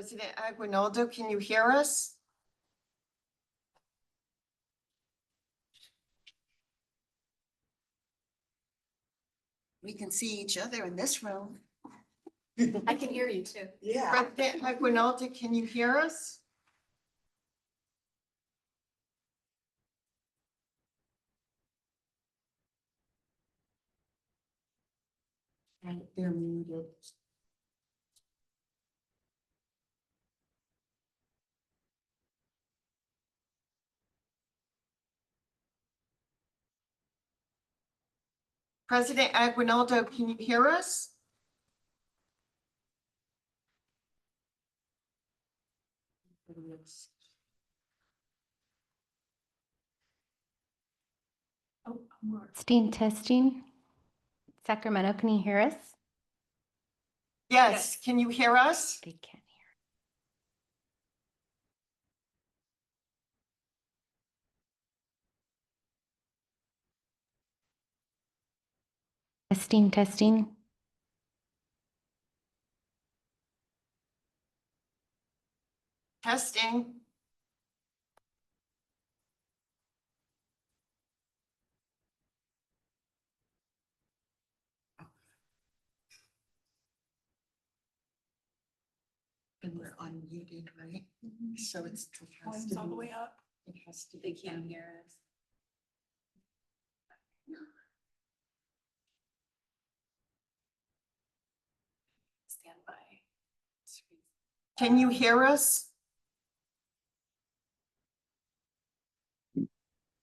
President Aguinaldo, can you hear us? We can see each other in this room. I can hear you too. Yeah. President Aguinaldo, can you hear us? And they're muted. President Aguinaldo, can you hear us? Testing. Sacramento, can you hear us? Yes, can you hear us? They can't hear. Testing. Testing. And we're unmuted, right? So it's. Volume's all the way up. It has to They be. can't hear us. Stand by. Can you hear us?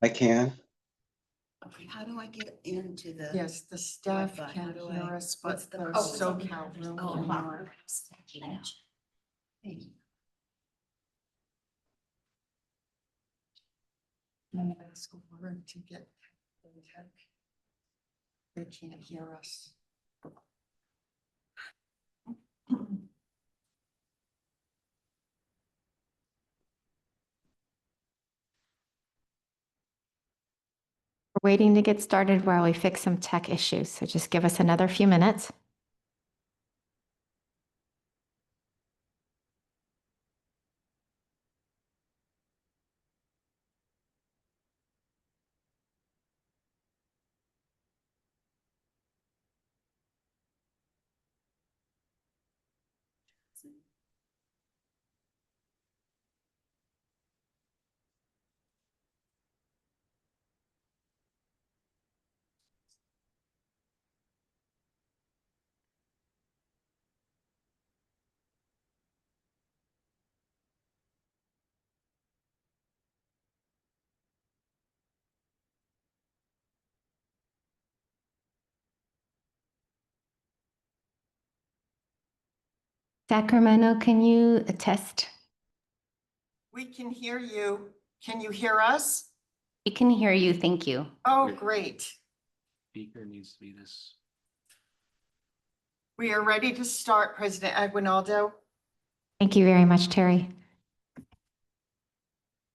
I can. How do I get into the? Yes, the staff Wi-Fi, can how do hear I- us, what's but the the code? SoCal room. Oh, cannot. wow. I'm gonna ask Laura to get. They can't hear us. We're waiting to get started while we fix some tech issues, so just give us another few minutes. Sacramento, can you attest? We can hear you. Can you hear us? We can hear you, thank you. Oh, great. Speaker needs to be this. We are ready to start, President Aguinaldo. Thank you very much, Terry.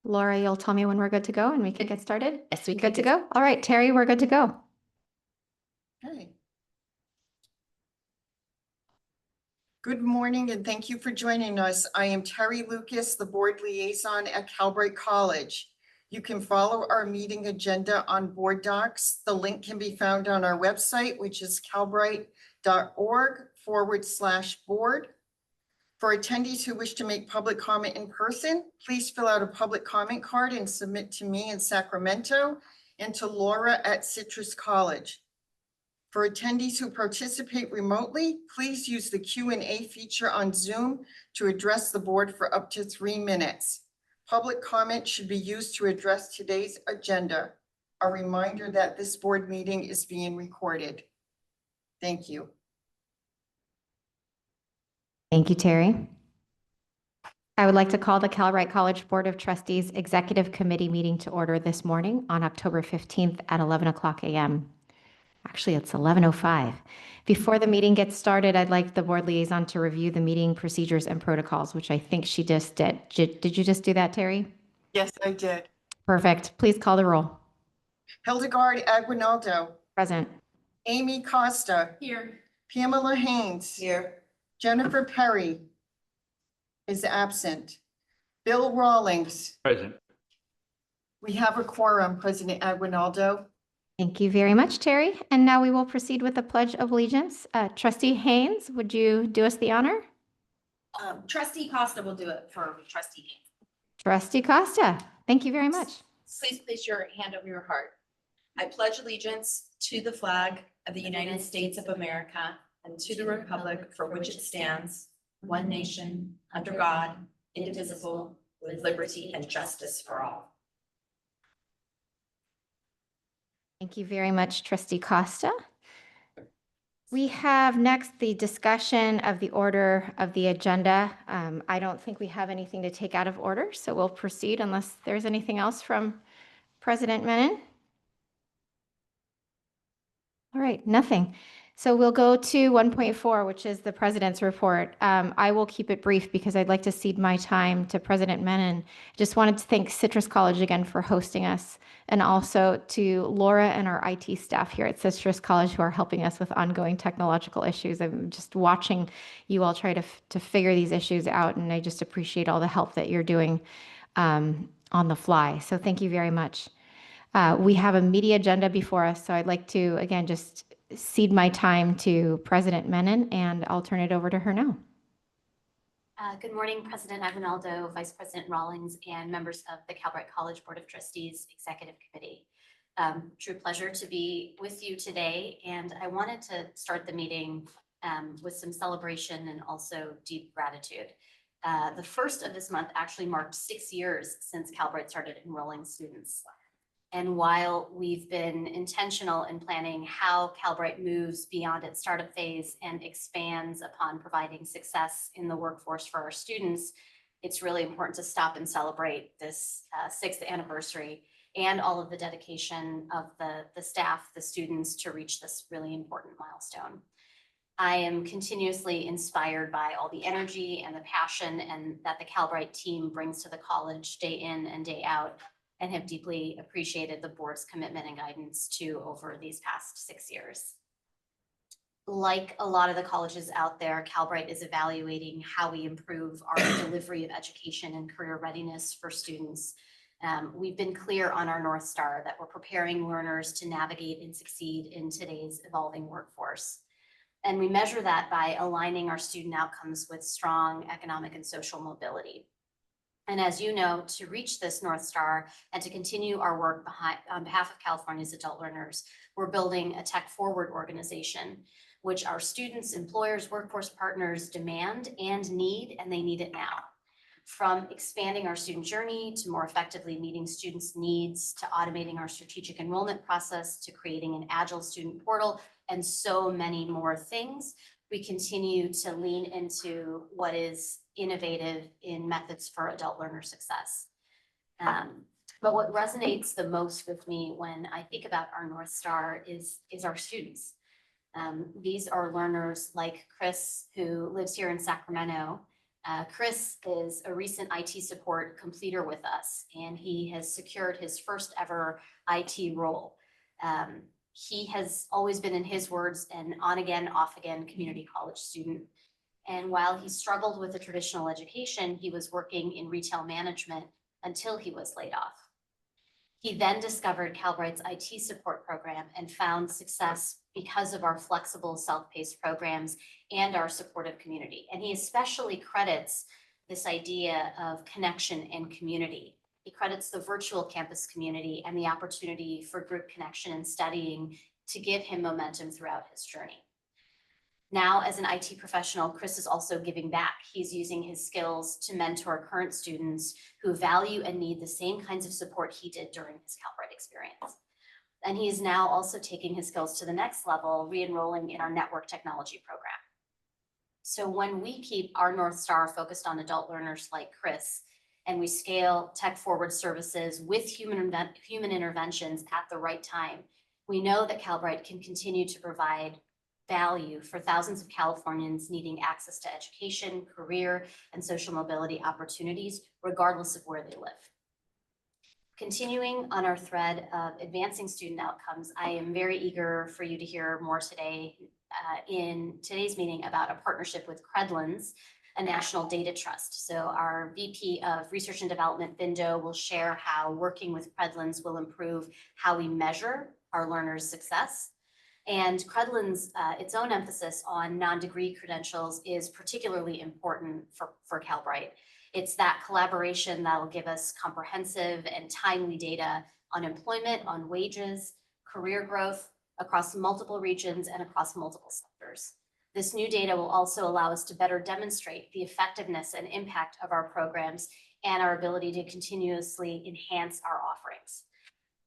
Laura, you'll tell me when we're good to go and we can get started? Yes, we good to go? All right, Terry, we're good to go. Okay. Good morning and thank you for joining us. I am Terry Lucas, the board liaison at Calbright College. You can follow our meeting agenda on board docs. The link can be found on our website, which is calbright.org/board. For attendees who wish to make public comment in person, please fill out a public comment card and submit to me in Sacramento and to Laura at Citrus College. For attendees who participate remotely, please use the Q&A feature on Zoom to address the board for up to 3 minutes. Public comment should be used to address today's agenda. A reminder that this board meeting is being recorded. Thank you. Thank you, Terry. I would like to call the Calbright College Board of Trustees Executive Committee meeting to order this morning on October 15th at 11 o'clock a.m. Actually, it's 11:05. Before the meeting gets started, I'd like the board liaison to review the meeting procedures and protocols, which I think she just did. Did you just do that, Terry? Yes, I did. Perfect. Please call the roll. Hildegard Aguinaldo, Present. Amy Costa, Here. Pamela Haynes, Here. Jennifer Perry, is absent. Bill Rawlings, Present. we have a quorum, President Aguinaldo. Thank you very much, Terry. And now we will proceed with the Pledge of Allegiance. Trustee Haynes, would you do us the honor? Trustee Costa will do it for trustee Haynes. Trustee Costa, thank you very much. Please place your hand over your heart. I pledge allegiance to the flag of the United States of America and to the republic for which it stands, one nation, under God, indivisible, with liberty and justice for all. Thank you very much, Trustee Costa. We have next the discussion of the order of the agenda. I don't think we have anything to take out of order, so we'll proceed unless there's anything else from President Menon. All right, nothing. So we'll go to 1.4, which is the president's report. I will keep it brief because I'd like to cede my time to President Menon. Just wanted to thank Citrus College again for hosting us, and also to Laura and our IT staff here at Citrus College who are helping us with ongoing technological issues. I'm just watching you all try to figure these issues out, and I just appreciate all the help that you're doing on the fly. So thank you very much. We have a media agenda before us, so I'd like to, again, just cede my time to President Menon, and I'll turn it over to her now. Good morning, President Aguinaldo, Vice President Rawlings, and members of the Calbright College Board of Trustees Executive Committee. True pleasure to be with you today, and I wanted to start the meeting with some celebration and also deep gratitude. The first of this month actually marked 6 years since Calbright started enrolling students. And while we've been intentional in planning how Calbright moves beyond its startup phase and expands upon providing success in the workforce for our students, it's really important to stop and celebrate this 6th anniversary and all of the dedication of the staff, the students, to reach this really important milestone. I am continuously inspired by all the energy and the passion and that the Calbright team brings to the college day in and day out, and have deeply appreciated the board's commitment and guidance to over these past 6 years. Like a lot of the colleges out there, Calbright is evaluating how we improve our delivery of education and career readiness for students. We've been clear on our North Star that we're preparing learners to navigate and succeed in today's evolving workforce. And we measure that by aligning our student outcomes with strong economic and social mobility. And as you know, to reach this North Star and to continue our work on behalf of California's adult learners, we're building a tech-forward organization, which our students, employers, workforce partners demand and need, and they need it now. From expanding our student journey to more effectively meeting students' needs, to automating our strategic enrollment process, to creating an agile student portal, and so many more things, we continue to lean into what is innovative in methods for adult learner success. But what resonates the most with me when I think about our North Star is our students. These are learners like Chris, who lives here in Sacramento. Chris is a recent IT support completer with us, and he has secured his first ever IT role. He has always been, in his words, an on again, off again community college student. And while he struggled with a traditional education, he was working in retail management until he was laid off. He then discovered Calbright's IT support program and found success because of our flexible self-paced programs and our supportive community. And he especially credits this idea of connection and community. He credits the virtual campus community and the opportunity for group connection and studying to give him momentum throughout his journey. Now, as an IT professional, Chris is also giving back. He's using his skills to mentor current students who value and need the same kinds of support he did during his Calbright experience. And he is now also taking his skills to the next level, re-enrolling in our network technology program. So when we keep our North Star focused on adult learners like Chris, and we scale tech-forward services with human interventions at the right time, we know that Calbright can continue to provide value for thousands of Californians needing access to education, career, and social mobility opportunities, regardless of where they live. Continuing on our thread of advancing student outcomes, I am very eager for you to hear more today in today's meeting about a partnership with Credlins, a national data trust. So our VP of Research and Development, Bindo, will share how working with Credlands will improve how we measure our learners' success. And Credlands, its own emphasis on non-degree credentials is particularly important for Calbright. It's that collaboration that will give us comprehensive and timely data on employment, on wages, career growth across multiple regions and across multiple sectors. This new data will also allow us to better demonstrate the effectiveness and impact of our programs and our ability to continuously enhance our offerings.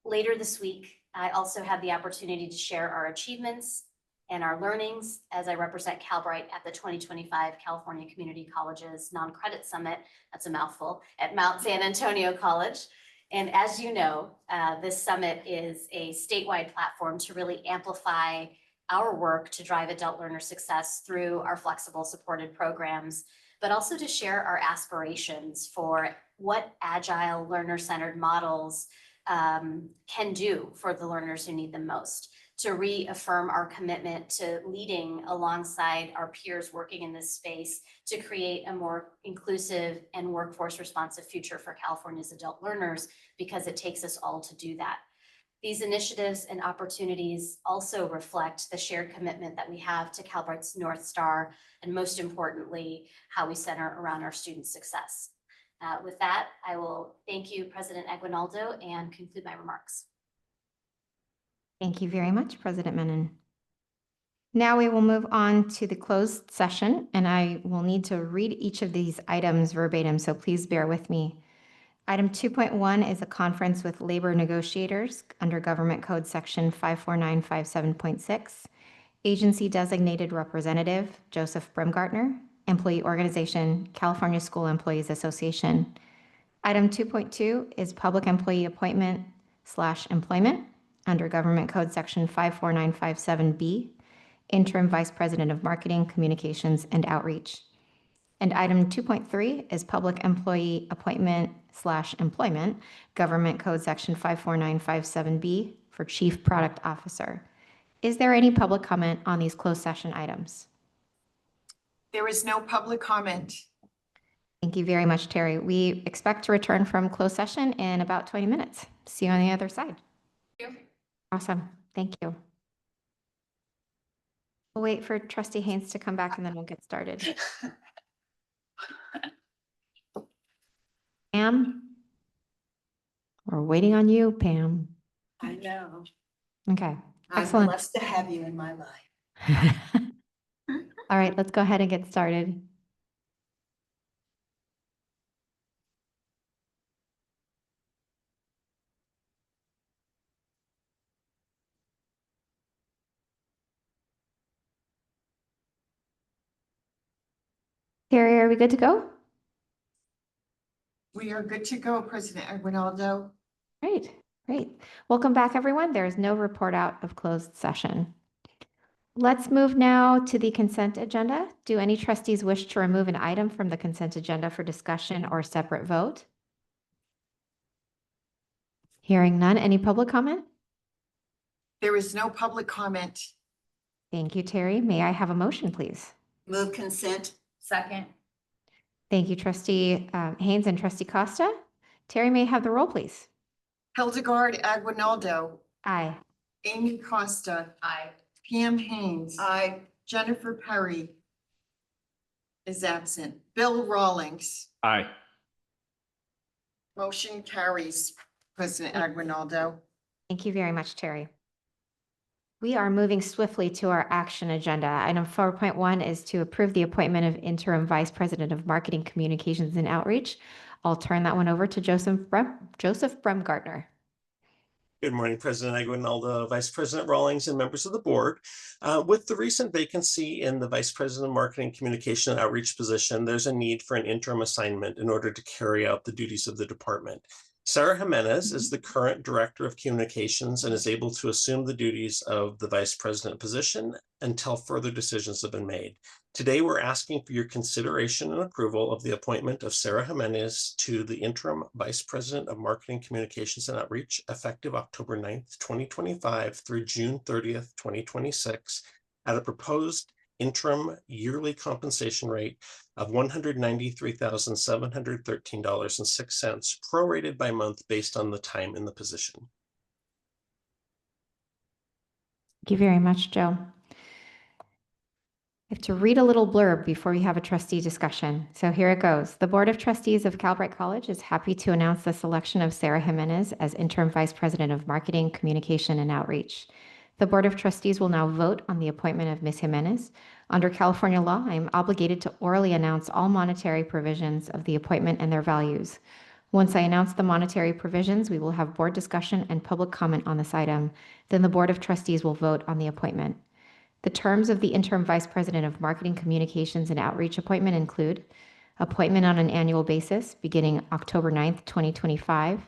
Later this week, I also have the opportunity to share our achievements and our learnings as I represent Calbright at the 2025 California Community Colleges Non-Credit Summit, that's a mouthful, at Mount San Antonio College. And as you know, this summit is a statewide platform to really amplify our work to drive adult learner success through our flexible supported programs, but also to share our aspirations for what agile learner-centered models can do for the learners who need them most, to reaffirm our commitment to leading alongside our peers working in this space to create a more inclusive and workforce responsive future for California's adult learners, because it takes us all to do that. These initiatives and opportunities also reflect the shared commitment that we have to Calbright's North Star, and most importantly, how we center around our student success. With that, I will thank you, President Aguinaldo, and conclude my remarks. Thank you very much, President Menon. Now we will move on to the closed session, and I will need to read each of these items verbatim, so please bear with me. Item 2.1 is a conference with labor negotiators under Government Code Section 54957.6. Agency Designated Representative, Joseph Bremgartner. Employee Organization, California School Employees Association. Item 2.2 is public employee appointment/employment under Government Code Section 54957B, Interim Vice President of Marketing, Communications, and Outreach. And item 2.3 is public employee appointment/employment, Government Code Section 54957B for Chief Product Officer. Is there any public comment on these closed session items? There is no public comment. Thank you very much, Terry. We expect to return from closed session in about 20 minutes. See you on the other side. Thank you. Awesome. Thank you. We'll wait for Trustee Haynes to come back and then we'll get started. Pam? We're waiting on you, Pam. I know. Okay, I'm excellent. blessed to have you in my life. All right, let's go ahead and get started. Terry, are we good to go? We are good to go, President Aguinaldo. Great, great. Welcome back, everyone. There is no report out of closed session. Let's move now to the consent agenda. Do any trustees wish to remove an item from the consent agenda for discussion or separate vote? Hearing none, any public comment? There is no public comment. Thank you, Terry. May I have a motion, please? Move consent. Second. Thank you, Trustee Haynes and Trustee Costa. Terry, may I have the roll, please? Hildegard Aguinaldo, Aye. Amy Costa, Aye. Pam Haynes, Aye. Jennifer Perry is absent. Bill Rawlings. Aye. Motion carries, President Aguinaldo. Thank you very much, Terry. We are moving swiftly to our action agenda. Item 4.1 is to approve the appointment of Interim Vice President of Marketing, Communications, and Outreach. I'll turn that one over to Joseph Bremgartner. Good morning, President Aguinaldo, Vice President Rawlings, and members of the board. With the recent vacancy in the Vice President of Marketing, Communication, and Outreach position, there's a need for an interim assignment in order to carry out the duties of the department. Sarah Jimenez is the current Director of Communications and is able to assume the duties of the Vice President position until further decisions have been made. Today, we're asking for your consideration and approval of the appointment of Sarah Jimenez to the Interim Vice President of Marketing, Communications, and Outreach effective October 9th, 2025 through June 30th, 2026 at a proposed interim yearly compensation rate of $193,713.06, prorated by month based on the time in the position. Thank you very much, Joe. I have to read a little blurb before we have a trustee discussion. So here it goes. The Board of Trustees of Calbright College is happy to announce the selection of Sarah Jimenez as Interim Vice President of Marketing, Communication, and Outreach. The Board of Trustees will now vote on the appointment of Ms. Jimenez. Under California law, I am obligated to orally announce all monetary provisions of the appointment and their values. Once I announce the monetary provisions, we will have board discussion and public comment on this item. Then the Board of Trustees will vote on the appointment. The terms of the Interim Vice President of Marketing, Communications, and Outreach appointment include appointment on an annual basis beginning October 9th, 2025,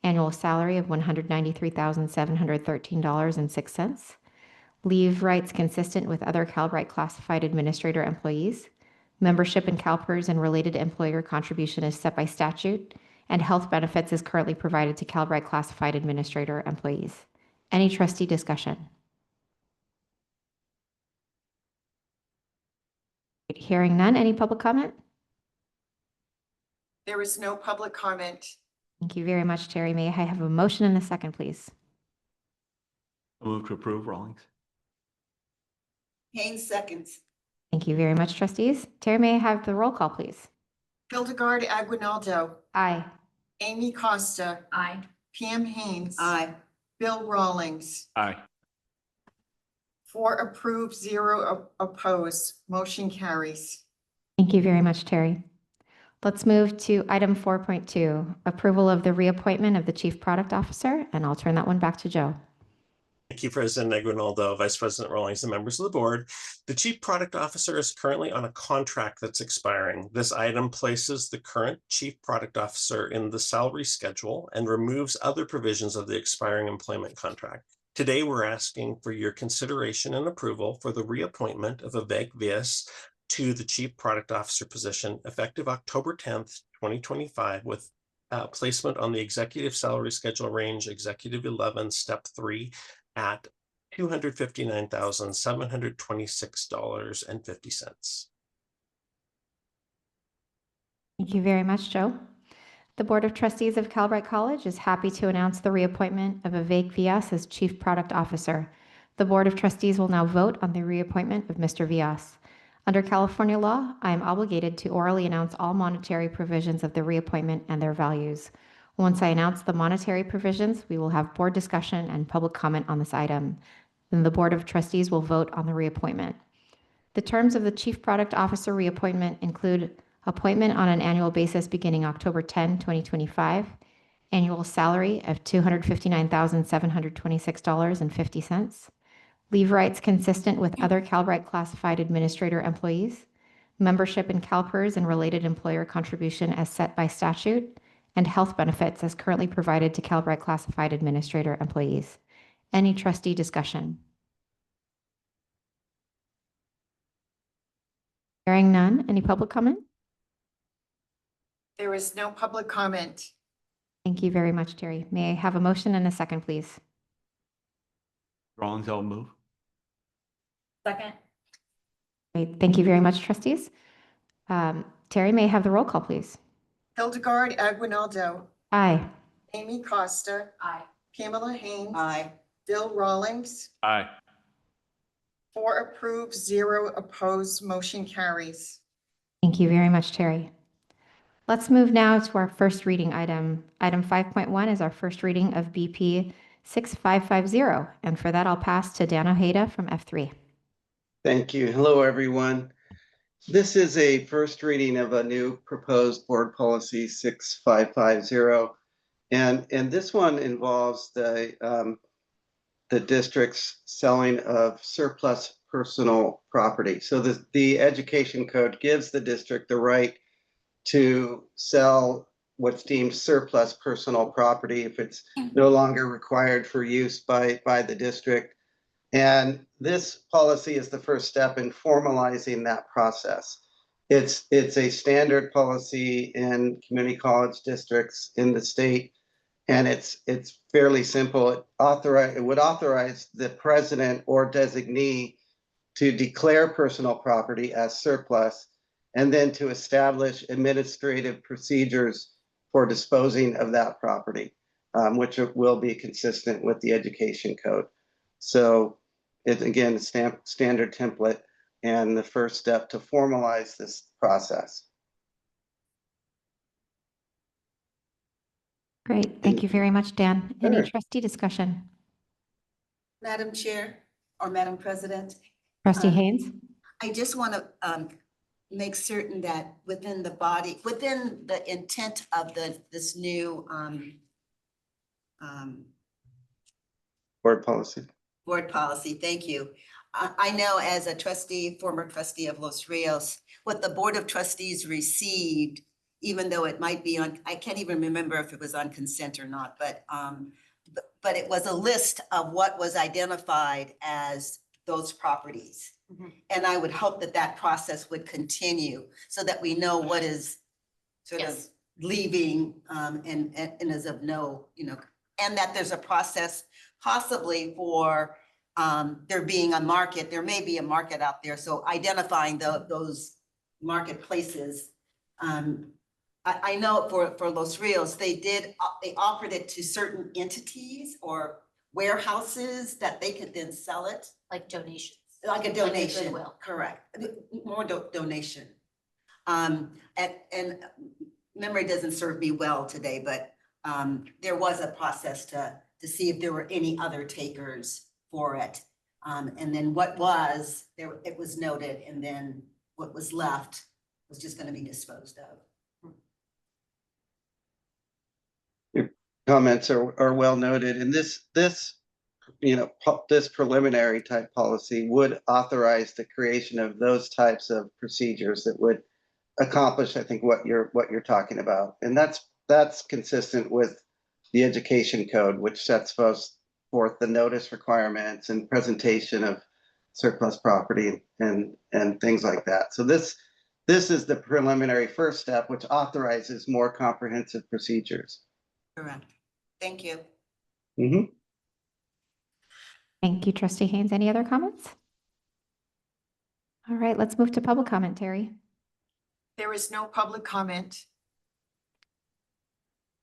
annual salary of $193,713.06, leave rights consistent with other Calbright classified administrator employees, membership in CalPERS and related employer contribution is set by statute, and health benefits is currently provided to Calbright classified administrator employees. Any trustee discussion? Hearing none, any public comment? There is no public comment. Thank you very much, Terry. May I have a motion and a second, please? Move to approve, Rawlings. Haynes seconds. Thank you very much, trustees. Terry, may I have the roll call, please? Hildegard Aguinaldo, Aye. Amy Costa, Aye. Pam Haynes. Aye. Bill Rawlings. Aye. 4 approved, 0 opposed. Motion carries. Thank you very much, Terry. Let's move to item 4.2, approval of the reappointment of the Chief Product Officer, and I'll turn that one back to Joe. Thank you, President Aguinaldo, Vice President Rawlings, and members of the board. The Chief Product Officer is currently on a contract that's expiring. This item places the current Chief Product Officer in the salary schedule and removes other provisions of the expiring employment contract. Today, we're asking for your consideration and approval for the reappointment of Vivek Vyas to the Chief Product Officer position effective October 10th, 2025, with placement on the executive salary schedule range, Executive 11, Step 3, at $259,726.50. Thank you very much, Joe. The Board of Trustees of Calbright College is happy to announce the reappointment of Vivek Vyas as Chief Product Officer. The Board of Trustees will now vote on the reappointment of Mr. Vyas. Under California law, I am obligated to orally announce all monetary provisions of the reappointment and their values. Once I announce the monetary provisions, we will have board discussion and public comment on this item. Then the Board of Trustees will vote on the reappointment. The terms of the Chief Product Officer reappointment include appointment on an annual basis beginning October 10, 2025, annual salary of $259,726.50, leave rights consistent with other Calbright classified administrator employees, membership in CalPERS and related employer contribution as set by statute, and health benefits as currently provided to Calbright classified administrator employees. Any trustee discussion? Hearing none, any public comment? There is no public comment. Thank you very much, Terry. May I have a motion and a second, please? Rawlings, I'll move. Second. Great. Thank you very much, trustees. Terry, may I have the roll call, please? Hildegard Aguinaldo, Aye. Amy Costa, Aye. Pamela Haynes. Aye. Bill Rawlings. Aye. 4 approved, 0 opposed. Motion carries. Thank you very much, Terry. Let's move now to our first reading item. Item 5.1 is our first reading of BP 6550. And for that, I'll pass to Dan Ojeda from F3. Thank you. Hello, everyone. This is a first reading of a new proposed board policy 6550. And this one involves the district's selling of surplus personal property. So the education code gives the district the right to sell what's deemed surplus personal property if it's no longer required for use by the district. And this policy is the first step in formalizing that process. It's a standard policy in community college districts in the state, and it's fairly simple. It would authorize the president or designee to declare personal property as surplus, and then to establish administrative procedures for disposing of that property, which will be consistent with the education code. So it's again, standard template and the first step to formalize this process. Great. Thank you very much, Dan. Any Sure. trustee discussion? Madam Chair or Madam President, Trustee Um, Haynes? I just want to make certain that within the body, within the intent of this new Board policy. board policy, thank you. I know as a trustee, former trustee of Los Rios, what the Board of Trustees received, even though it might be on, I can't even remember if it was on consent or not, but it was a list of what was identified as those properties. Mhm. And I would hope that that process would continue so that we know what is sort of Yes. leaving and is of no, and that there's a process possibly for there being a market, there may be a market out there. So identifying those marketplaces. I know for Los Rios, they offered it to certain entities or warehouses that they could then sell it. Like donations. Like a Like a donation, goodwill. correct, more donation. And memory doesn't serve me well today, but there was a process to see if there were any other takers for it. And then what was, there, it was noted, and then what was left was just gonna be disposed of. Your comments are well noted, and this this preliminary type policy would authorize the creation of those types of procedures that would accomplish, I think, what you're talking about, and that's consistent with the education code, which sets forth the notice requirements and presentation of surplus property and things like that. So this is the preliminary first step, which authorizes more comprehensive procedures. Correct. Thank you. Mhm. Thank you, Trustee Haynes. Any other comments? All right, let's move to public commentary. There is no public comment.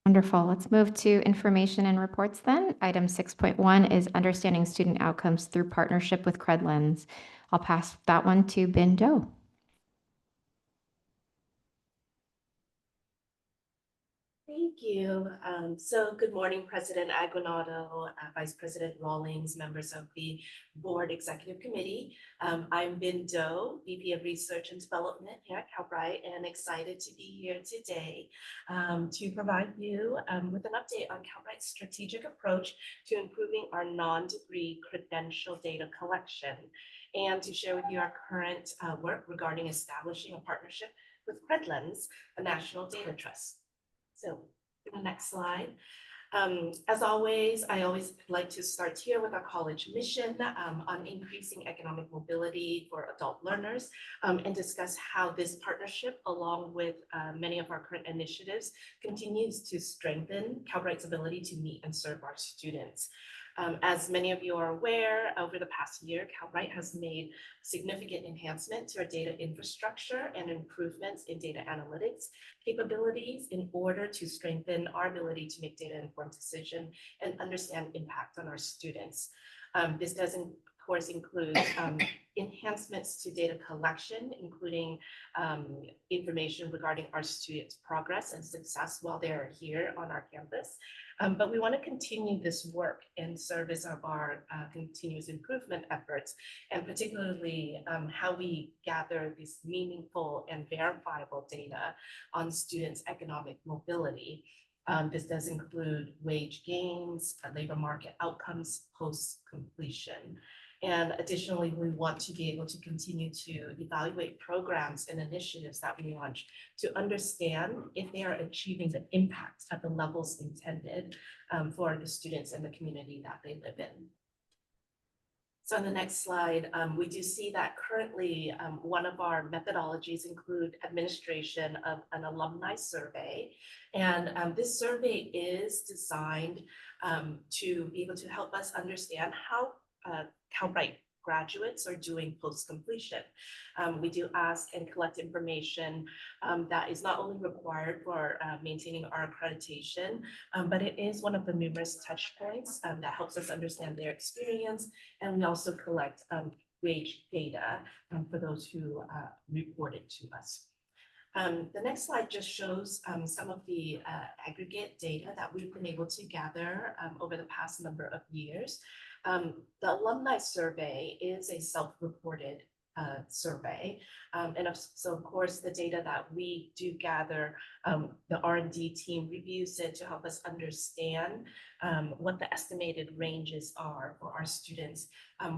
Wonderful. Let's move to information and reports then. Item 6.1 is understanding student outcomes through partnership with Credlens. I'll pass that one to Ben Doe. Thank you. So good morning, President Aguinaldo, Vice President Rawlings, members of the Board Executive Committee. I'm Ben Doe, VP of Research and Development here at Calbright, and excited to be here today to provide you with an update on Calbright's strategic approach to improving our non-degree credential data collection, and to share with you our current work regarding establishing a partnership with Credlens, a national data trust. So the next slide. As always, I always like to start here with our college mission on increasing economic mobility for adult learners, and discuss how this partnership, along with many of our current initiatives, continues to strengthen Calbright's ability to meet and serve our students. As many of you are aware, over the past year, Calbright has made significant enhancement to our data infrastructure and improvements in data analytics capabilities in order to strengthen our ability to make data-informed decision and understand impact on our students. This does, of course, include enhancements to data collection, including information regarding our students' progress and success while they're here on our campus. But we want to continue this work in service of our continuous improvement efforts, and particularly how we gather this meaningful and verifiable data on students' economic mobility. This does include wage gains, labor market outcomes post-completion. And additionally, we want to be able to continue to evaluate programs and initiatives that we launch to understand if they are achieving the impact at the levels intended for the students and the community that they live in. So on the next slide, we do see that currently one of our methodologies include administration of an alumni survey. And this survey is designed to be able to help us understand how Calbright graduates are doing post-completion. We do ask and collect information that is not only required for maintaining our accreditation, but it is one of the numerous touch points that helps us understand their experience. And we also collect wage data for those who report it to us. The next slide just shows some of the aggregate data that we've been able to gather over the past number of years. The alumni survey is a self-reported survey. So of course, the data that we do gather, the R&D team reviews it to help us understand what the estimated ranges are for our students,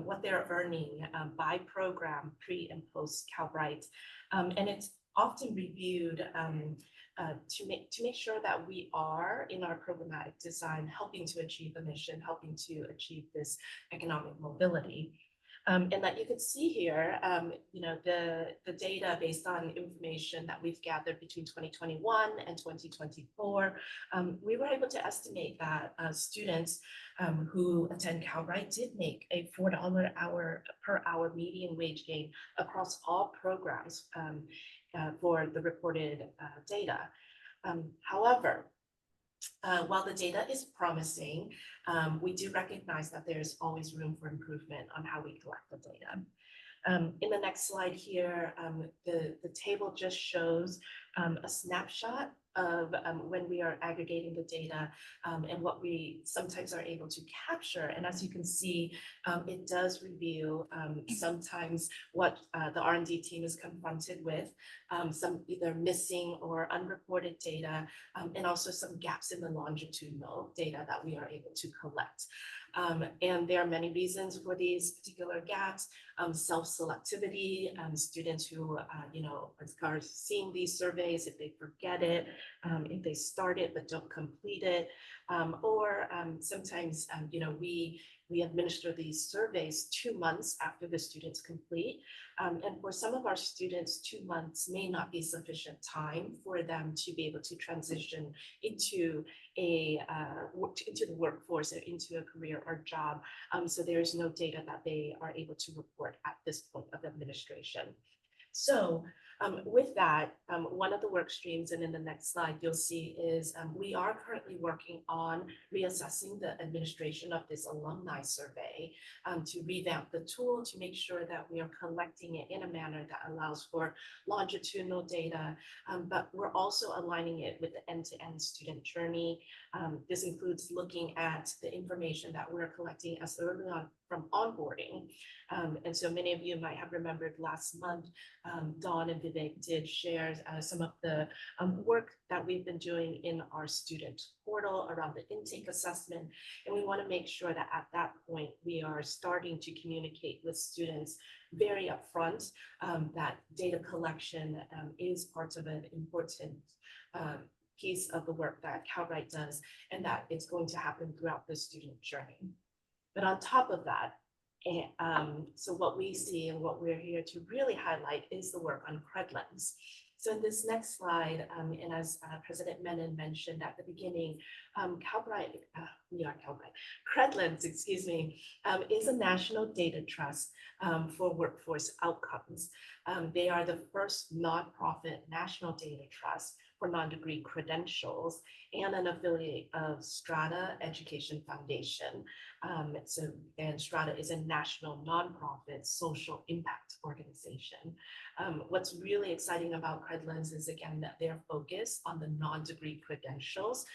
what they're earning by program, pre and post Calbright. And it's often reviewed to make sure that we are in our programmatic design helping to achieve the mission, helping to achieve this economic mobility. And that you could see here, you know, the data based on information that we've gathered between 2021 and 2024, we were able to estimate that students who attend Calbright did make a $4 per hour median wage gain across all programs for the reported data. However, while the data is promising, we do recognize that there's always room for improvement on how we collect the data. In the next slide here, the table just shows a snapshot of when we are aggregating the data and what we sometimes are able to capture. And as you can see, it does reveal sometimes what the R&D team is confronted with, some either missing or unreported data, and also some gaps in the longitudinal data that we are able to collect. And there are many reasons for these particular gaps, self-selectivity, students who, you know, are seeing these surveys, if they forget it, if they start it but don't complete it, or sometimes, you know, we administer these surveys 2 months after the students complete. And for some of our students, 2 months may not be sufficient time for them to be able to transition into into the workforce or into a career or job. So there is no data that they are able to report at this point of administration. So with that, one of the work streams, and in the next slide, you'll see is we are currently working on reassessing the administration of this alumni survey to revamp the tool to make sure that we are collecting it in a manner that allows for longitudinal data, but we're also aligning it with the end-to-end student journey. This includes looking at the information that we're collecting as early on from onboarding. And so many of you might have remembered last month, Dawn and Vivek did share some of the work that we've been doing in our student portal around the intake assessment. And we want to make sure that at that point, we are starting to communicate with students very upfront that data collection is part of an important piece of the work that Calbright does, and that it's going to happen throughout the student journey. But on top of that, so what we see and what we're here to really highlight is the work on Credlens. So in this next slide, and as President Menon mentioned at the beginning, Credlens, excuse me, is a national data trust for workforce outcomes. They are the first nonprofit national data trust for non-degree credentials and an affiliate of Strata Education Foundation. And Strata is a national nonprofit social impact organization. What's really exciting about Credlens is, again, that they're focused on the non-degree credentials,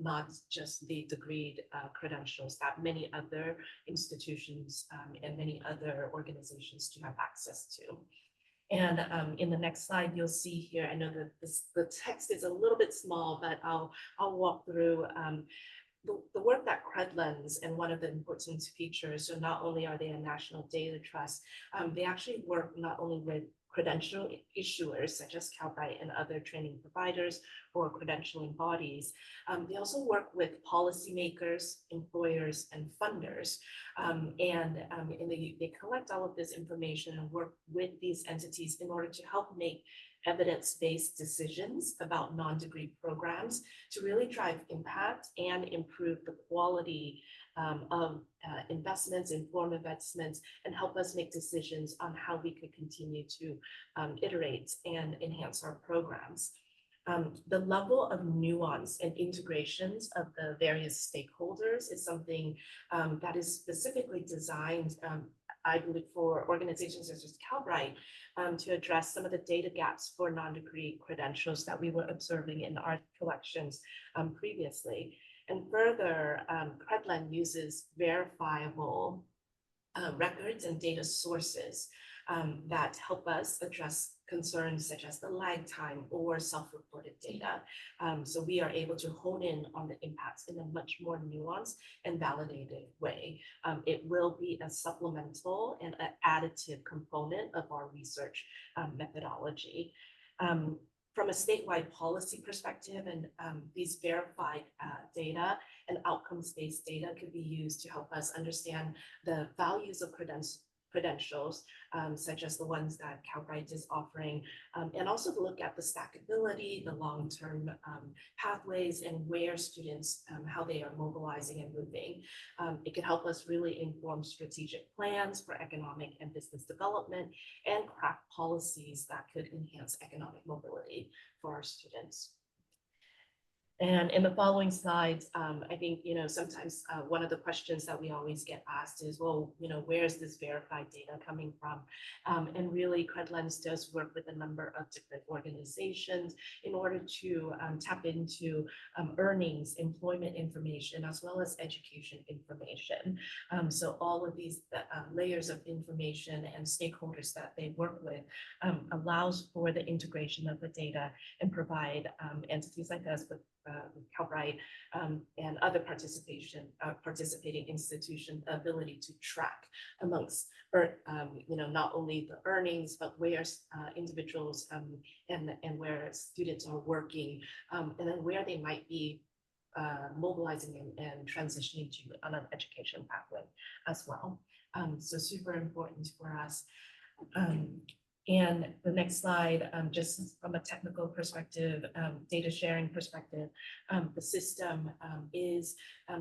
not just the degree credentials that many other institutions and many other organizations do have access to. And in the next slide, you'll see here, I know that the text is a little bit small, but I'll walk through the work that Credlens, and one of the important features, so not only are they a national data trust, they actually work not only with credential issuers such as Calbright and other training providers or credentialing bodies. They also work with policymakers, employers, and funders. They collect all of this information and work with these entities in order to help make evidence-based decisions about non-degree programs to really drive impact and improve the quality of investments, inform investments, and help us make decisions on how we could continue to iterate and enhance our programs. The level of nuance and integrations of the various stakeholders is something that is specifically designed, I believe, for organizations such as Calbright to address some of the data gaps for non-degree credentials that we were observing in our collections previously. And further, Credlen uses verifiable records and data sources that help us address concerns such as the lag time or self-reported data. So we are able to hone in on the impacts in a much more nuanced and validated way. It will be a supplemental and an additive component of our research methodology. From a statewide policy perspective, and these verified data and outcomes-based data could be used to help us understand the values of credentials, such as the ones that Calbright is offering, and also to look at the stackability, the long-term pathways, and where students, how they are mobilizing and moving. It can help us really inform strategic plans for economic and business development and craft policies that could enhance economic mobility for our students. And in the following slides, I think, sometimes one of the questions that we always get asked is, well, where is this verified data coming from? And really, Credlens does work with a number of different organizations in order to tap into earnings, employment information, as well as education information. So all of these layers of information and stakeholders that they work with allows for the integration of the data and provide entities like us with Calbright and other participating institutions the ability to track amongst not only the earnings, but where individuals and where students are working, and then where they might be mobilizing and transitioning to on an education pathway as well. So super important for us. And the next slide, just from a technical perspective, data sharing perspective, the system is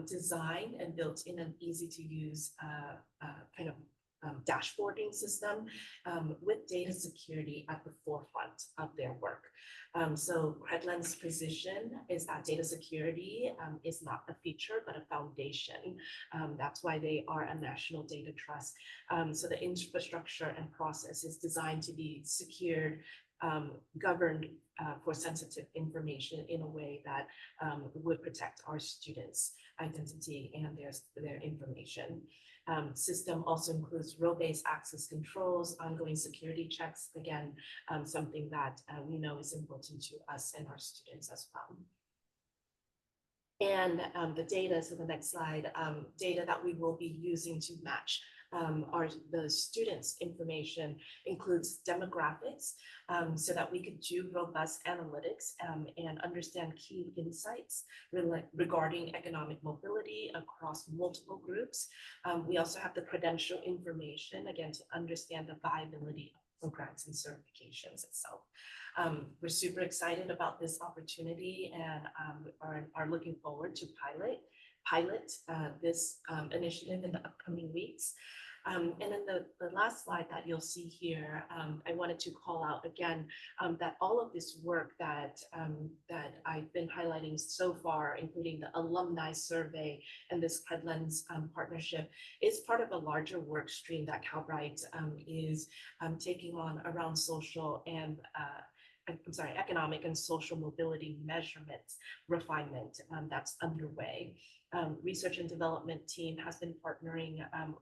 designed and built in an easy to use kind of dashboarding system with data security at the forefront of their work. So Credlen's position is that data security is not a feature, but a foundation. That's why they are a national data trust. So the infrastructure and process is designed to be secured, governed for sensitive information in a way that would protect our students' identity and their information. System also includes role-based access controls, ongoing security checks, again, something that we know is important to us and our students as well. And the data, so the next slide, data that we will be using to match the students' information includes demographics, so that we could do robust analytics and understand key insights regarding economic mobility across multiple groups. We also have the credential information, again, to understand the viability of programs and certifications itself. We're super excited about this opportunity and are looking forward to pilot this initiative in the upcoming weeks. And then the last slide that you'll see here, I wanted to call out again that all of this work that I've been highlighting so far, including the alumni survey and this Credlens partnership, is part of a larger work stream that Calbright is taking on around social and economic and social mobility measurements refinement that's underway. Research and development team has been partnering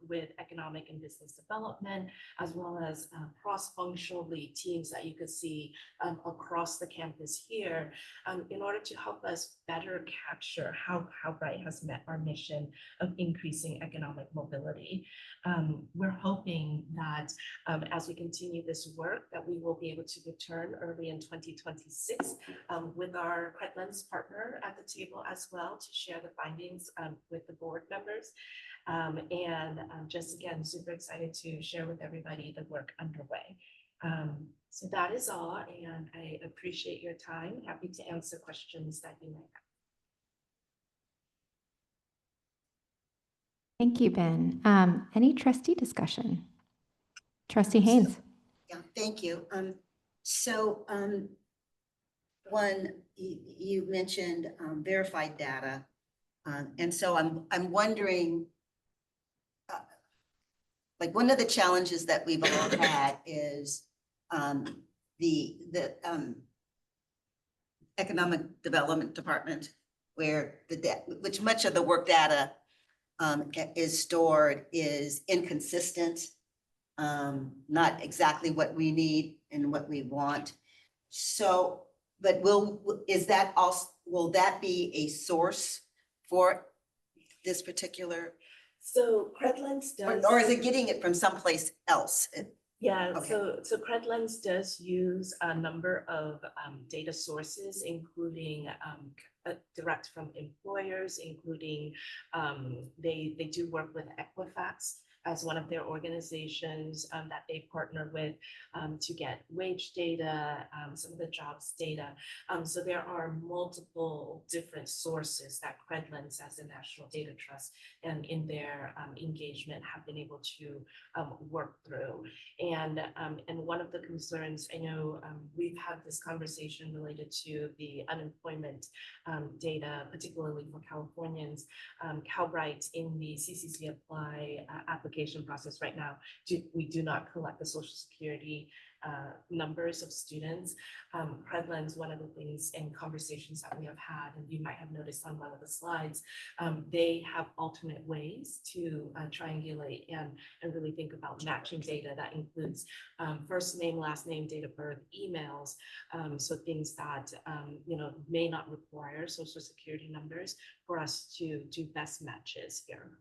with economic and business development, as well as cross-functionally teams that you could see across the campus here, in order to help us better capture how Calbright has met our mission of increasing economic mobility. We're hoping that as we continue this work, that we will be able to return early in 2026 with our Credlens partner at the table as well to share the findings with the board members. And just again, super excited to share with everybody the work underway. So that is all, and I appreciate your time. Happy to answer questions that you might have. Thank you, Ben. Any trustee discussion? Trustee Haynes. Yeah, thank you. So, one, you mentioned verified data. And so I'm wondering, like, one of the challenges that we've all had is the Economic Development Department, where which much of the work data is stored is inconsistent, not exactly what we need and what we want. So, but is that also, will that be a source for this particular, So Credlens does. or is it getting it from someplace else? Yeah, Okay. so Credlens does use a number of data sources, including direct from employers, including they do work with Equifax as one of their organizations that they partner with to get wage data, some of the jobs data. So there are multiple different sources that Credlens as a national data trust and in their engagement have been able to work through. And one of the concerns, I know we've had this conversation related to the unemployment data, particularly for Californians. Calbright in the CCC Apply application process right now, we do not collect the Social Security numbers of students. Credlens, one of the things in conversations that we have had, and you might have noticed on one of the slides, they have alternate ways to triangulate and really think about matching data that includes first name, last name, date of birth, emails, so things that may not require Social Security numbers for us to do best matches here.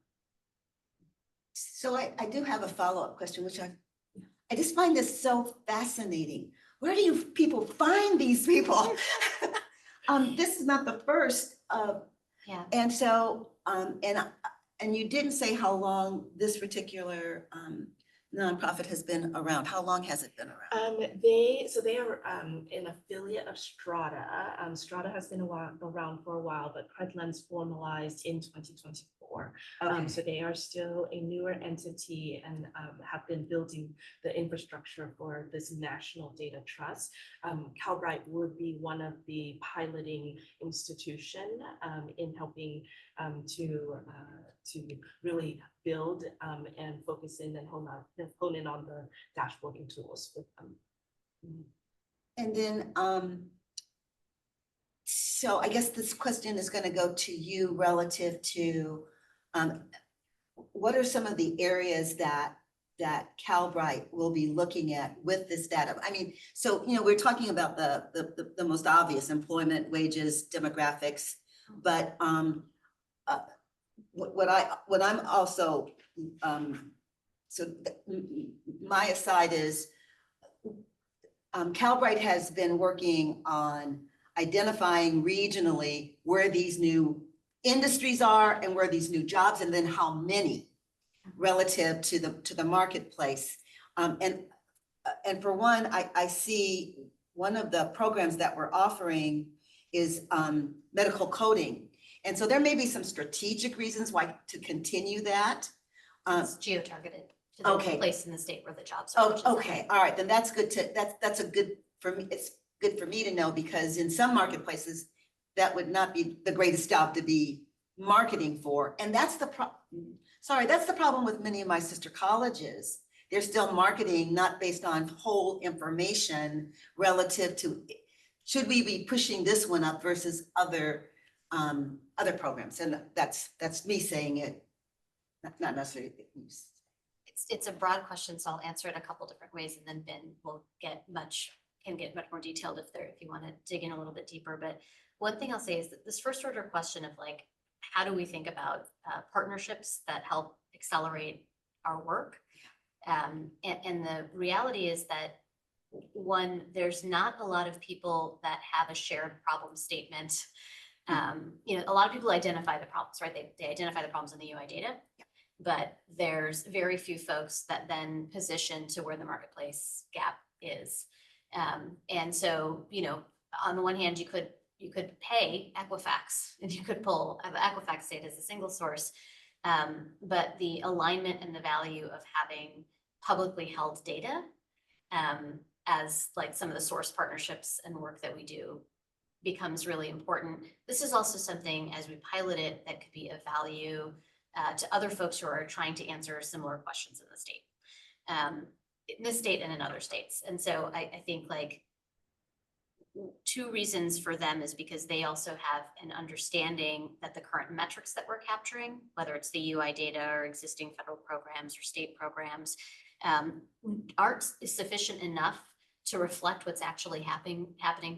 So I do have a follow-up question, which I just find this so fascinating. Where do you people find these people? This is not the first. Yeah. And so, and you didn't say how long this particular nonprofit has been around. How long has it been around? They are an affiliate of Strata. Strata has been around for a while, but Credlens formalized in 2024. Okay. So they are still a newer entity and have been building the infrastructure for this national data trust. Calbright would be one of the piloting institution in helping to really build and focus in and hone in on the dashboarding tools with them. And then, so I guess this question is going to go to you relative to what are some of the areas that Calbright will be looking at with this data? I mean, so, we're talking about the most obvious: employment, wages, demographics, but what I'm also, my aside is Calbright has been working on identifying regionally where these new industries are and where these new jobs, and then how many relative to the marketplace. And for one, I see one of the programs that we're offering is medical coding. And so there may be some strategic reasons why to continue that. It's geo-targeted to the Okay. place in the state where the jobs are. which is Okay, all right, then that's good that's a good for me. It's good for me to know, because in some marketplaces, that would not be the greatest job to be marketing for. And that's the problem with many of my sister colleges. They're still marketing not based on whole information relative to, should we be pushing this one up versus other programs? And that's me saying it, not necessarily. It's a broad question, so I'll answer it a couple different ways, and then Ben will can get much more detailed if you want to dig in a little bit deeper. But one thing I'll say is that this first order question of like, how do we think about partnerships that help accelerate our work? And the reality is that, one, there's not a lot of people that have a shared problem statement. A lot of people identify the problems, right? They identify the problems in the UI data, but there's very few folks that then position to where the marketplace gap is. And so, on the one hand, you could pay Equifax and you could pull Equifax data as a single source. But the alignment and the value of having publicly held data as like some of the source partnerships and work that we do becomes really important. This is also something, as we pilot it, that could be of value to other folks who are trying to answer similar questions in this state and in other states. And so I think like two reasons for them is because they also have an understanding that the current metrics that we're capturing, whether it's the UI data or existing federal programs or state programs, aren't sufficient enough to reflect what's actually happening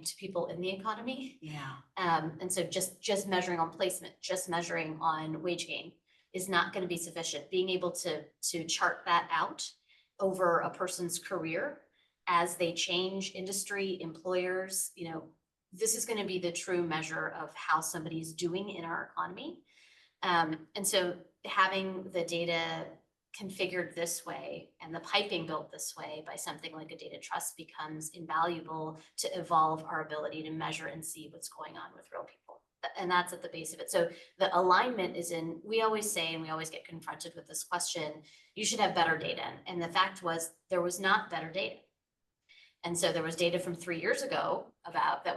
to people in the economy. Yeah. And so just measuring on placement, just measuring on wage gain is not going to be sufficient. Being able to chart that out over a person's career as they change industry, employers, this is going to be the true measure of how somebody's doing in our economy. And so having the data configured this way and the piping built this way by something like a data trust becomes invaluable to evolve our ability to measure and see what's going on with real people. And that's at the base of it. So the alignment is in, we always say, and we always get confronted with this question, you should have better data. And the fact was there was not better data. And so there was data from 3 years ago about that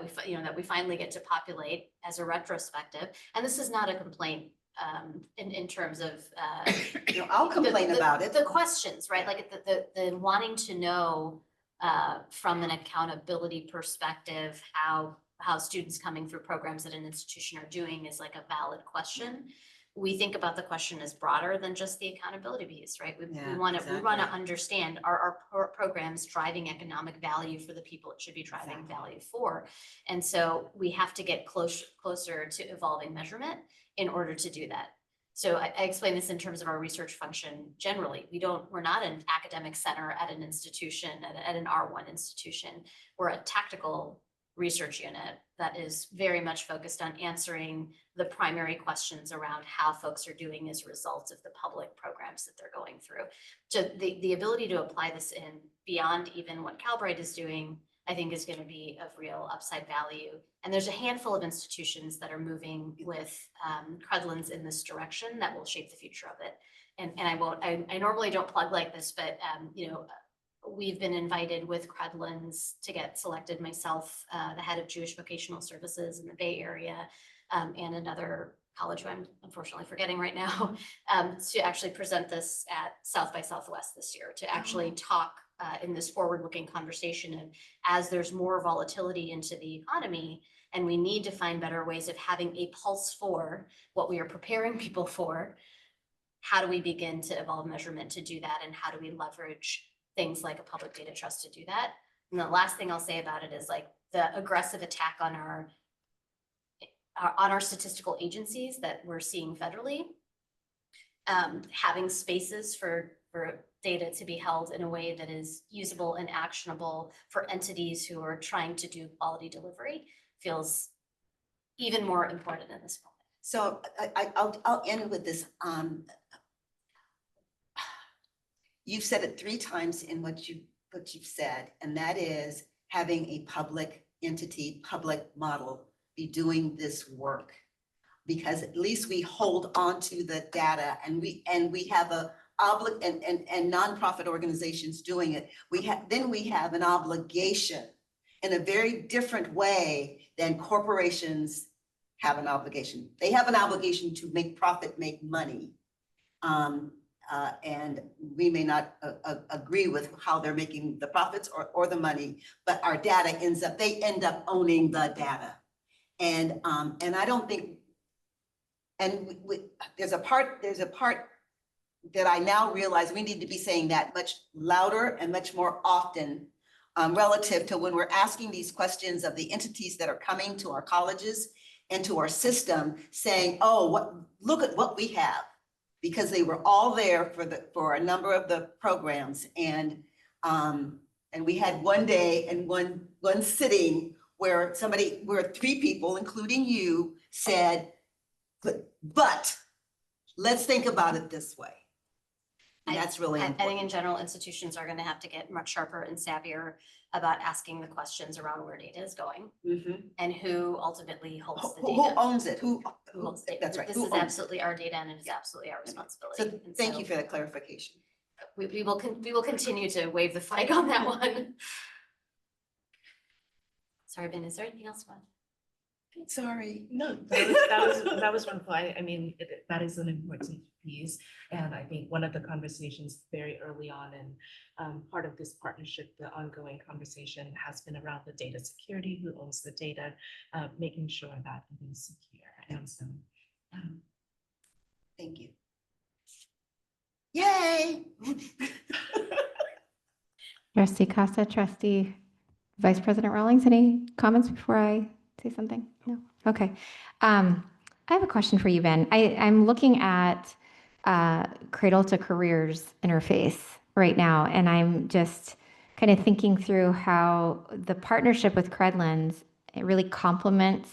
we finally get to populate as a retrospective. And this is not a complaint in terms of I'll complain about it. The questions, right? Like the wanting to know from an accountability perspective how students coming through programs at an institution are doing is like a valid question. We think about the question as broader than just the accountability piece, right? We want to understand, are our programs driving economic value for the people it should be driving value for? And so we have to get closer to evolving measurement in order to do that. So I explain this in terms of our research function generally. We're not an academic center at an institution, at an R1 institution. We're a tactical research unit that is very much focused on answering the primary questions around how folks are doing as a result of the public programs that they're going through. So the ability to apply this in beyond even what Calbright is doing, I think is going to be of real upside value. And there's a handful of institutions that are moving with Crudlands in this direction that will shape the future of it. And I normally don't plug like this, but we've been invited with Crudlands to get selected, myself, the head of Jewish Vocational Services in the Bay Area, and another college who I'm unfortunately forgetting right now, to actually present this at South by Southwest this year, to actually talk in this forward-looking conversation. And as there's more volatility into the economy, and we need to find better ways of having a pulse for what we are preparing people for, how do we begin to evolve measurement to do that? And how do we leverage things like a public data trust to do that? And the last thing I'll say about it is like the aggressive attack on our statistical agencies that we're seeing federally, having spaces for data to be held in a way that is usable and actionable for entities who are trying to do quality delivery feels even more important in this moment. So I'll end with this. You've said it 3 times in what you've said, and that is having a public entity, public model be doing this work, because at least we hold on to the data, and we have and nonprofit organizations doing it. We have an obligation in a very different way than corporations have an obligation. They have an obligation to make profit, make money. And we may not agree with how they're making the profits or the money, but our data they end up owning the data. And I don't think, and there's a part that I now realize we need to be saying that much louder and much more often, relative to when we're asking these questions of the entities that are coming to our colleges and to our system, saying, oh, look at what we have, because they were all there for a number of the programs. And we had one day and one sitting where 3 people, including you, said, but let's think about it this way. And that's really I think important. in general, institutions are gonna have to get much sharper and savvier about asking the questions around where data is going Mhm. and who ultimately holds the Who data. owns it? Who holds the data. That's right. This Who is owns it? absolutely our data and it is absolutely our responsibility. So And thank you for that clarification. we will continue to wave the flag on that one. Sorry, Ben, is there anything else? Sorry. No, that was wonderful. I mean, that is an important piece. And I think one of the conversations very early on and part of this partnership, the ongoing conversation has been around the data security, who owns the data, making sure that it is secure. And so, Thank you. Yay. Trustee Costa, Trustee Vice President Rawlings, any comments before I say something? No? Okay. I have a question for you, Ben. I'm looking at Cradle to Careers interface right now, and I'm just kind of thinking through how the partnership with Credlens, it really complements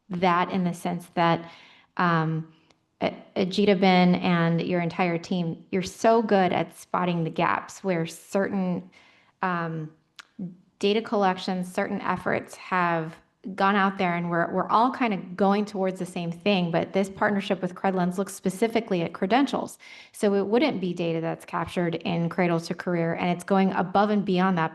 that in the sense that Ajita, Ben, and your entire team, you're so good at spotting the gaps where certain data collection, certain efforts have gone out there and we're all kind of going towards the same thing, but this partnership with Credlens looks specifically at credentials. So it wouldn't be data that's captured in Cradle to Career, and it's going above and beyond that,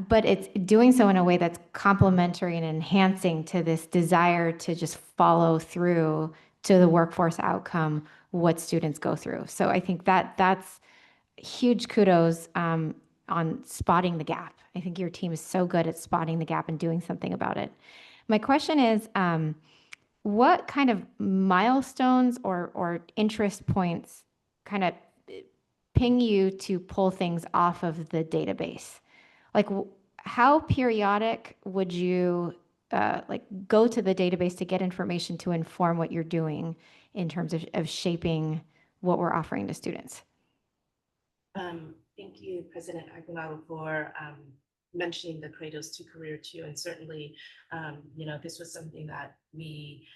but it's doing so in a way that's complementary and enhancing to this desire to just follow through to the workforce outcome, what students go through. So I think that's huge kudos on spotting the gap. I think your team is so good at spotting the gap and doing something about it. My question is, what kind of milestones or interest points kind of ping you to pull things off of the database? Like, how periodic would you like go to the database to get information to inform what you're doing in terms of shaping what we're offering to students? Thank you, President Aguinaldo, for mentioning the Cradles to Career too. And certainly, this was something that we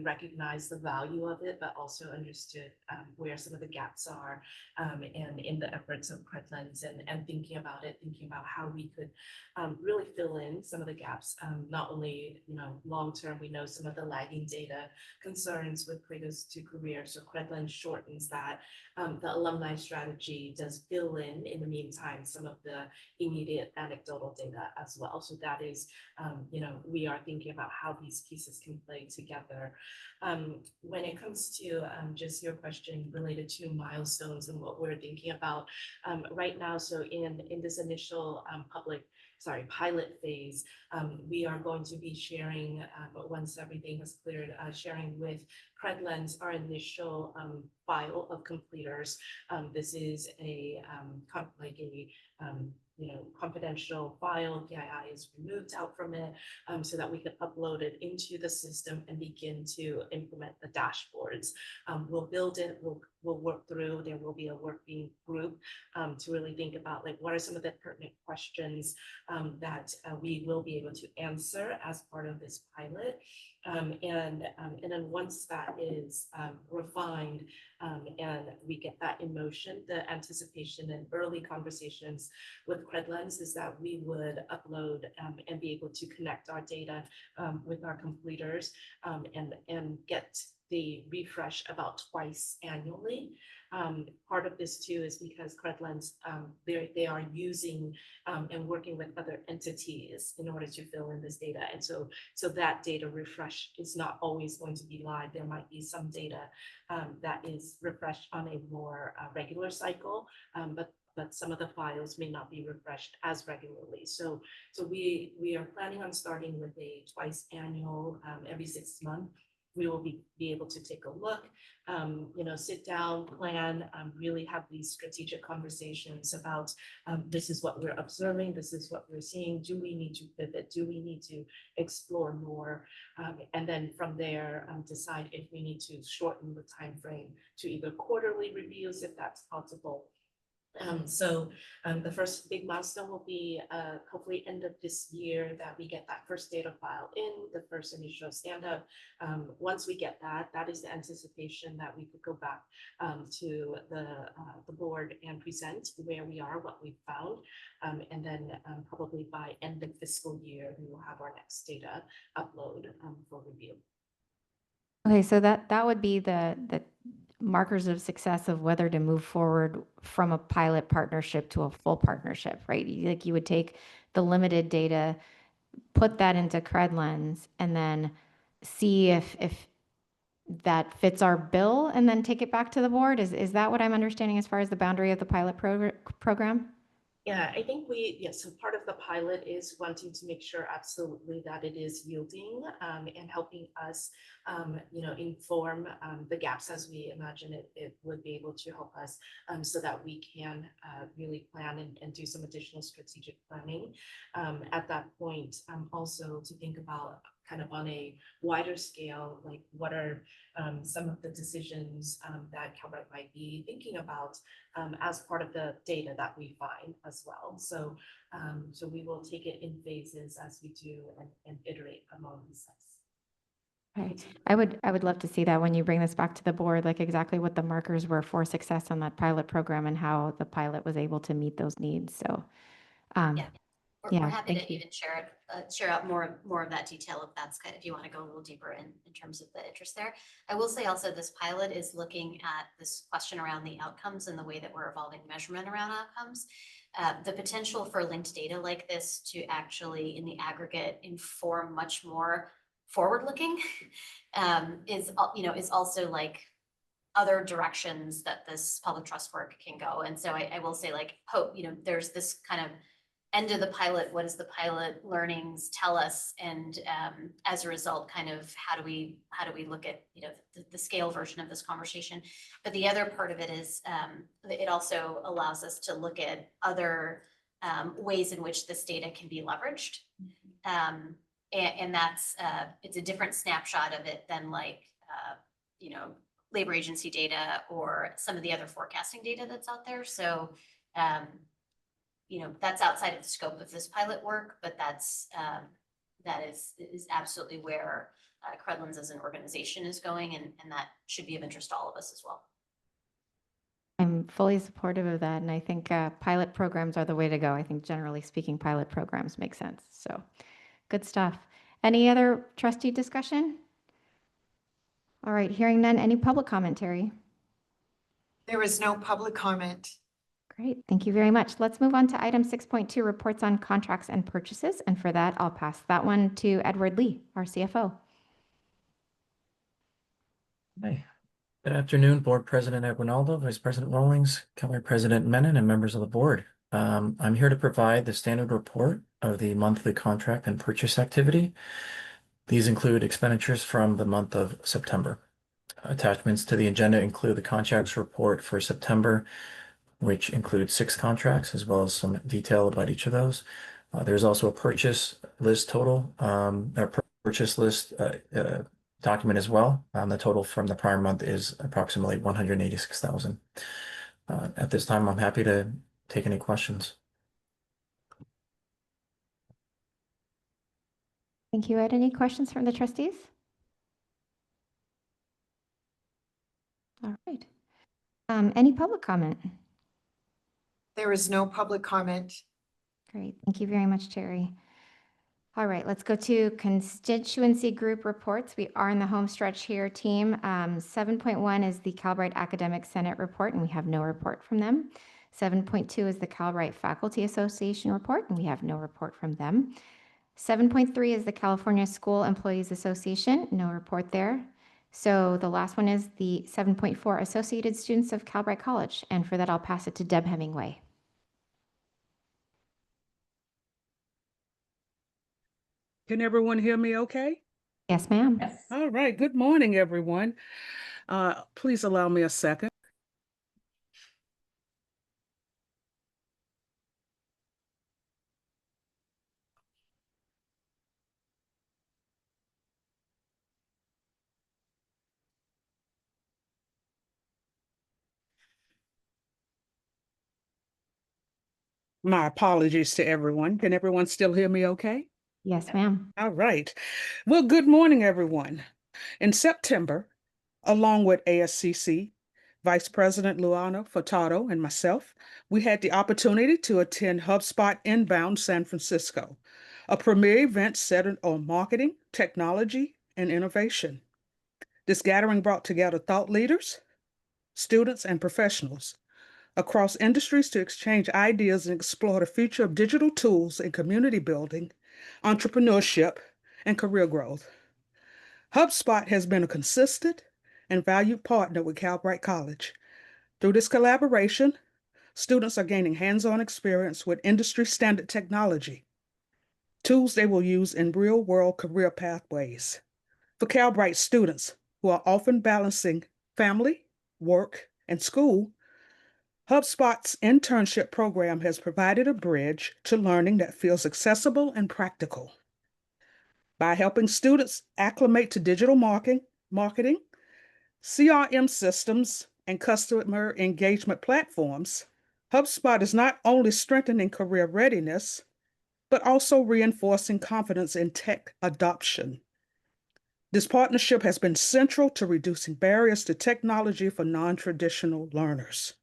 recognize the value of it, but also understood where some of the gaps are, and in the efforts of Credlens and thinking about how we could really fill in some of the gaps. Not only, long term, we know some of the lagging data concerns with Cradles to Career. So Credlens shortens that. The alumni strategy does fill in the meantime, some of the immediate anecdotal data as well. So that is, we are thinking about how these pieces can play together. When it comes to just your question related to milestones and what we're thinking about right now, so in this initial pilot phase, we are going to be sharing, once everything is cleared, sharing with Credlens our initial file of completers. This is a confidential file. PII is removed out from it, so that we can upload it into the system and begin to implement the dashboards. We'll build it, we'll work through, there will be a working group to really think about like what are some of the pertinent questions that we will be able to answer as part of this pilot. And then once that is refined and we get that in motion, the anticipation and early conversations with Credlens is that we would upload and be able to connect our data with our completers and get the refresh about twice annually. Part of this too is because Credlens, they are using and working with other entities in order to fill in this data. And so that data refresh is not always going to be live. There might be some data that is refreshed on a more regular cycle, but some of the files may not be refreshed as regularly. So we are planning on starting with a twice annual, every 6 months. We will be able to take a look, sit down, plan, really have these strategic conversations about this is what we're observing, this is what we're seeing. Do we need to pivot? Do we need to explore more? And then from there, decide if we need to shorten the time frame to either quarterly reviews, if that's possible, The first big milestone will be hopefully end of this year that we get that first data file in, the first initial stand up. Once we get that, that is the anticipation that we could go back to the board and present where we are, what we found. And then probably by end of fiscal year, we will have our next data upload for review. Okay, so that would be the markers of success of whether to move forward from a pilot partnership to a full partnership, right? Like you would take the limited data, put that into CredLens, and then see if that fits our bill, and then take it back to the board. Is that what I'm understanding as far as the boundary of the pilot program? Yeah, I think so part of the pilot is wanting to make sure absolutely that it is yielding and helping us, inform the gaps as we imagine it would be able to help us so that we can really plan and do some additional strategic planning. At that point, also to think about kind of on a wider scale, like what are some of the decisions that Calbright might be thinking about as part of the data that we find as well. So we will take it in phases as we do and iterate among these steps. Okay. I would love to see that when you bring this back to the board, like exactly what the markers were for success on that pilot program and how the pilot was able to meet those needs. So, Yeah. We're yeah, happy thank to you. even share out more of that detail if that's kind of, if you want to go a little deeper in terms of the interest there. I will say also this pilot is looking at this question around the outcomes and the way that we're evolving measurement around outcomes. The potential for linked data like this to actually in the aggregate inform much more forward-looking is also like other directions that this public trust work can go. And so I will say like hope, there's this kind of end of the pilot, what does the pilot learnings tell us? And as a result, kind of how do we look at the scale version of this conversation? But the other part of it is it also allows us to look at other ways in which this data can be leveraged. And that's it's a different snapshot of it than like labor agency data or some of the other forecasting data that's out there. So that's outside of the scope of this pilot work, but that is absolutely where CredLens as an organization is going, and that should be of interest to all of us as well. I'm fully supportive of that, and I think pilot programs are the way to go. I think generally speaking, pilot programs make sense. So good stuff. Any other trustee discussion? All right, hearing none, any public commentary? There is no public comment. Great, thank you very much. Let's move on to item 6.2, reports on contracts and purchases. And for that, I'll pass that one to Edward Lee, our CFO. Hi. Good afternoon, Board President Aguinaldo, Vice President Rawlings, Calbright President Menon, and members of the board. I'm here to provide the standard report of the monthly contract and purchase activity. These include expenditures from the month of September. Attachments to the agenda include the contracts report for September, which includes 6 contracts, as well as some detail about each of those. There's also a purchase list total, purchase list document as well. The total from the prior month is approximately $186,000. At this time, I'm happy to take any questions. Thank you, Ed. Any questions from the trustees? All right. Any public comment? There is no public comment. Great, thank you very much, Terry. All right, let's go to constituency group reports. We are in the home stretch here, team. 7.1 is the Calbright Academic Senate report, and we have no report from them. 7.2 is the Calbright Faculty Association report, and we have no report from them. 7.3 is the California School Employees Association, no report there. So the last one is the 7.4 Associated Students of Calbright College, and for that, I'll pass it to Deb Hemingway. Can everyone hear me okay? Yes, ma'am. Yes. All right. Good morning, everyone. Please allow me a second. My apologies to everyone. Can everyone still hear me okay? Yes, ma'am. All right. Well, good morning, everyone. In September, along with ASCC, Vice President Luana Furtado and myself, we had the opportunity to attend HubSpot Inbound San Francisco, a premier event centered on marketing, technology, and innovation. This gathering brought together thought leaders, students, and professionals across industries to exchange ideas and explore the future of digital tools in community building, entrepreneurship, and career growth. HubSpot has been a consistent and valued partner with Calbright College. Through this collaboration, students are gaining hands-on experience with industry-standard technology, tools they will use in real-world career pathways. For Calbright students who are often balancing family, work, and school, HubSpot's internship program has provided a bridge to learning that feels accessible and practical. By helping students acclimate to digital marketing, CRM systems, and customer engagement platforms, HubSpot is not only strengthening career readiness, but also reinforcing confidence in tech adoption. This partnership has been central to reducing barriers to technology for non-traditional learners.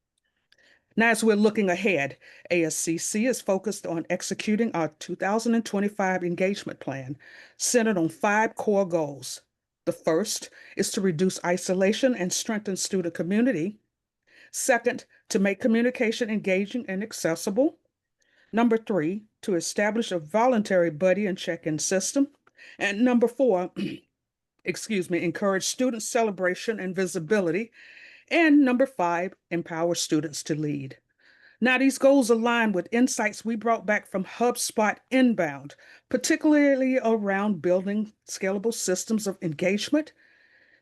Now, as we're looking ahead, ASCC is focused on executing our 2025 engagement plan, centered on 5 core goals. The first is to reduce isolation and strengthen student community. Second, to make communication engaging and accessible. Number 3, to establish a voluntary buddy and check-in system. And number 4, encourage student celebration and visibility. And number 5, empower students to lead. Now, these goals align with insights we brought back from HubSpot Inbound, particularly around building scalable systems of engagement,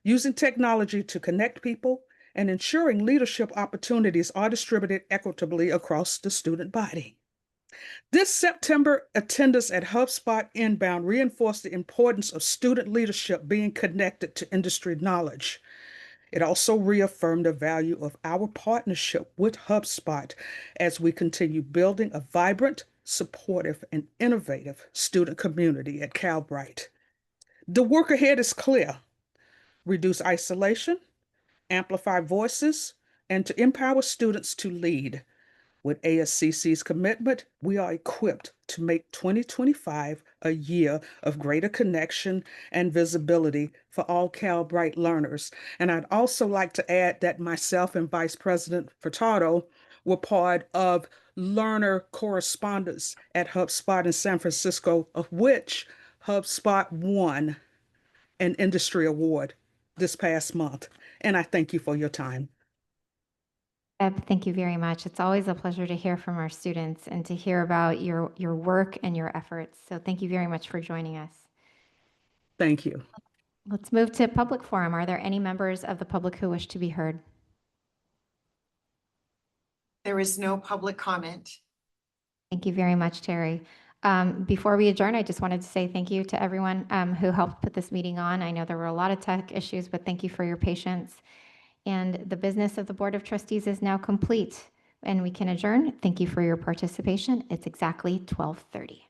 using technology to connect people, and ensuring leadership opportunities are distributed equitably across the student body. This September attendance at HubSpot Inbound reinforced the importance of student leadership being connected to industry knowledge. It also reaffirmed the value of our partnership with HubSpot as we continue building a vibrant, supportive, and innovative student community at Calbright. The work ahead is clear: reduce isolation, amplify voices, and to empower students to lead. With ASCC's commitment, we are equipped to make 2025 a year of greater connection and visibility for all Calbright learners. And I'd also like to add that myself and Vice President Furtado were part of learner correspondence at HubSpot in San Francisco, of which HubSpot won an industry award this past month. And I thank you for your time. Deb, thank you very much. It's always a pleasure to hear from our students and to hear about your work and your efforts. So thank you very much for joining us. Thank you. Let's move to public forum. Are there any members of the public who wish to be heard? There is no public comment. Thank you very much, Terry. Before we adjourn, I just wanted to say thank you to everyone who helped put this meeting on. I know there were a lot of tech issues, but thank you for your patience. And the business of the Board of Trustees is now complete, and we can adjourn. Thank you for your participation. It's exactly 12:30.